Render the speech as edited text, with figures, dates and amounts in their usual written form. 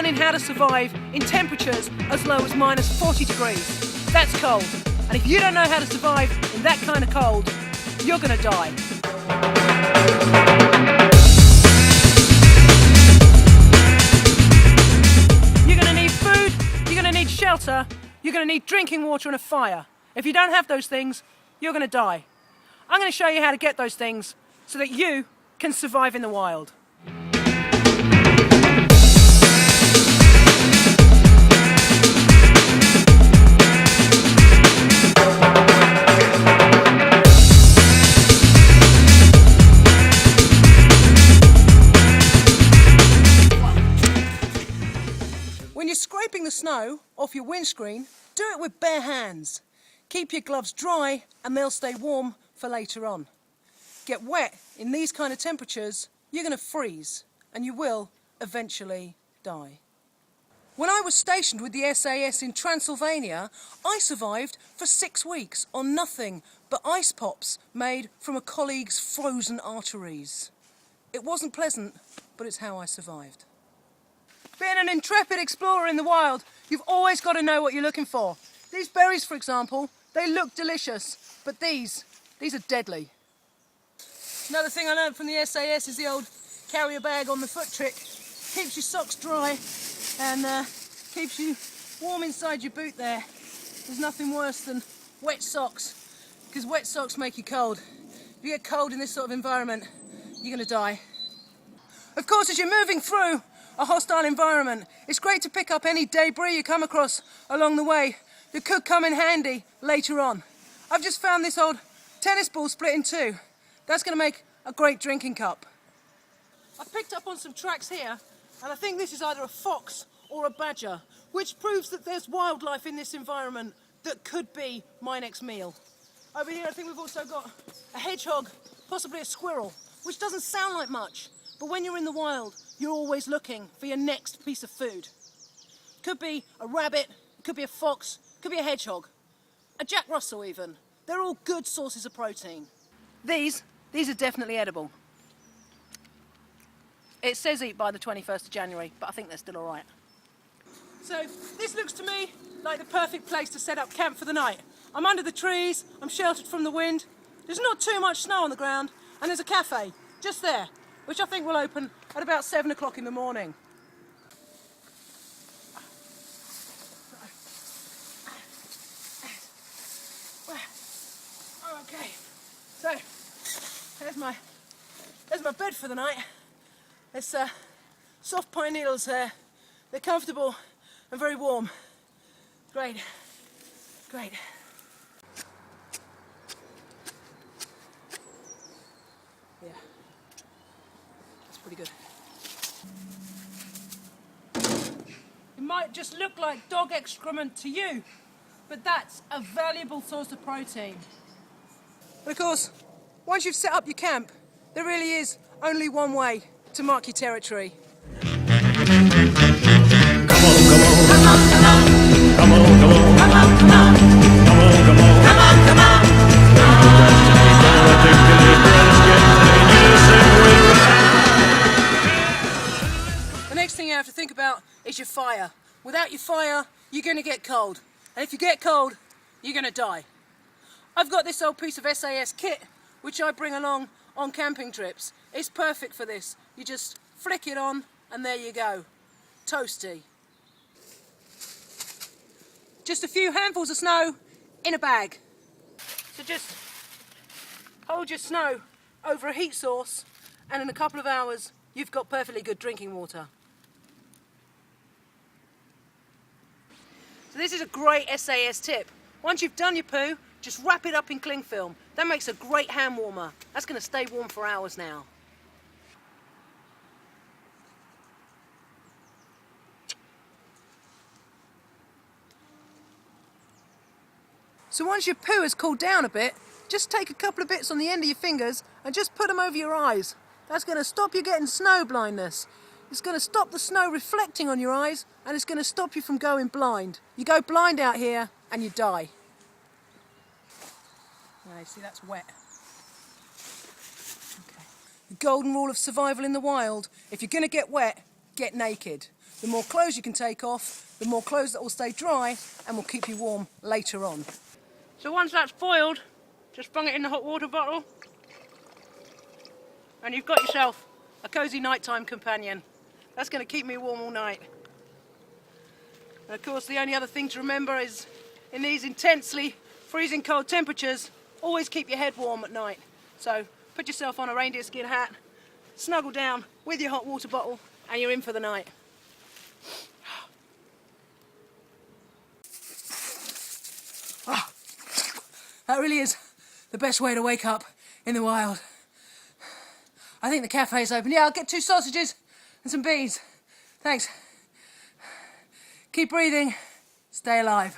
learning how to survive in temperatures as low as -40 degrees. That's cold. And if you don't know how to survive in that kind of cold, you're going to die. You're going to need food, you're going to need shelter, you're going to need drinking water and a fire. If you don't have those things, you're going to die. I'm going to show you how to get those things so that you can survive in the wild. When you're scraping the snow off your windscreen, do it with bare hands. Keep your gloves dry and they'll stay warm for later on. Get wet in these kind of temperatures, you're going to freeze and you will eventually die. When I was stationed with the SAS in Transylvania, I survived for 6 weeks on nothing but ice pops made from a colleague's frozen arteries. It wasn't pleasant, but it's how I survived. Being an intrepid explorer in the wild, you've always got to know what you're looking for. These berries, for example, they look delicious, but these are deadly. Another thing I learned from the SAS is the old carry a bag on the foot trick. Keeps your socks dry and keeps you warm inside your boot there. There's nothing worse than wet socks, because wet socks make you cold. If you get cold in this sort of environment, you're going to die. Of course, as you're moving through a hostile environment, it's great to pick up any debris you come across along the way that could come in handy later on. I've just found this old tennis ball split in two. That's going to make a great drinking cup. I've picked up on some tracks here, and I think this is either a fox or a badger, which proves that there's wildlife in this environment that could be my next meal. Over here I think we've also got a hedgehog, possibly a squirrel, which doesn't sound like much, but when you're in the wild, you're always looking for your next piece of food. Could be a rabbit, could be a fox, could be a hedgehog, a Jack Russell even. They're all good sources of protein. These are definitely edible. It says eat by the 21st of January, but I think they're still all right. So this looks to me like the perfect place to set up camp for the night. I'm under the trees, I'm sheltered from the wind, there's not too much snow on the ground, and there's a cafe just there, which I think will open at about 7 o'clock in the morning. Okay, so there's my bed for the night. There's soft pine needles there. They're comfortable and very warm. Great, great. Yeah, that's pretty good. It might just look like dog excrement to you, but that's a valuable source of protein. But of course, once you've set up your camp, there really is only one way to mark your territory. The next thing you have to think about is your fire. Without your fire, you're going to get cold. And if you get cold, you're going to die. I've got this old piece of SAS kit, which I bring along on camping trips. It's perfect for this. You just flick it on and there you go. Toasty. Just a few handfuls of snow in a bag. So just hold your snow over a heat source and in a couple of hours you've got perfectly good drinking water. So this is a great SAS tip. Once you've done your poo, just wrap it up in cling film. That makes a great hand warmer. That's going to stay warm for hours now. So once your poo has cooled down a bit, just take a couple of bits on the end of your fingers and just put them over your eyes. That's going to stop you getting snow blindness. It's going to stop the snow reflecting on your eyes and it's going to stop you from going blind. You go blind out here and you die. Now, see, that's wet. Okay. The golden rule of survival in the wild: if you're going to get wet, get naked. The more clothes you can take off, the more clothes that will stay dry and will keep you warm later on. So once that's boiled, just bung it in the hot water bottle and you've got yourself a cosy nighttime companion. That's going to keep me warm all night. And of course the only other thing to remember is in these intensely freezing cold temperatures, always keep your head warm at night. So put yourself on a reindeer skin hat, snuggle down with your hot water bottle and you're in for the night. Oh, that really is the best way to wake up in the wild. I think the cafe's open. Yeah, I'll get 2 sausages and some beans. Thanks. Keep breathing. Stay alive.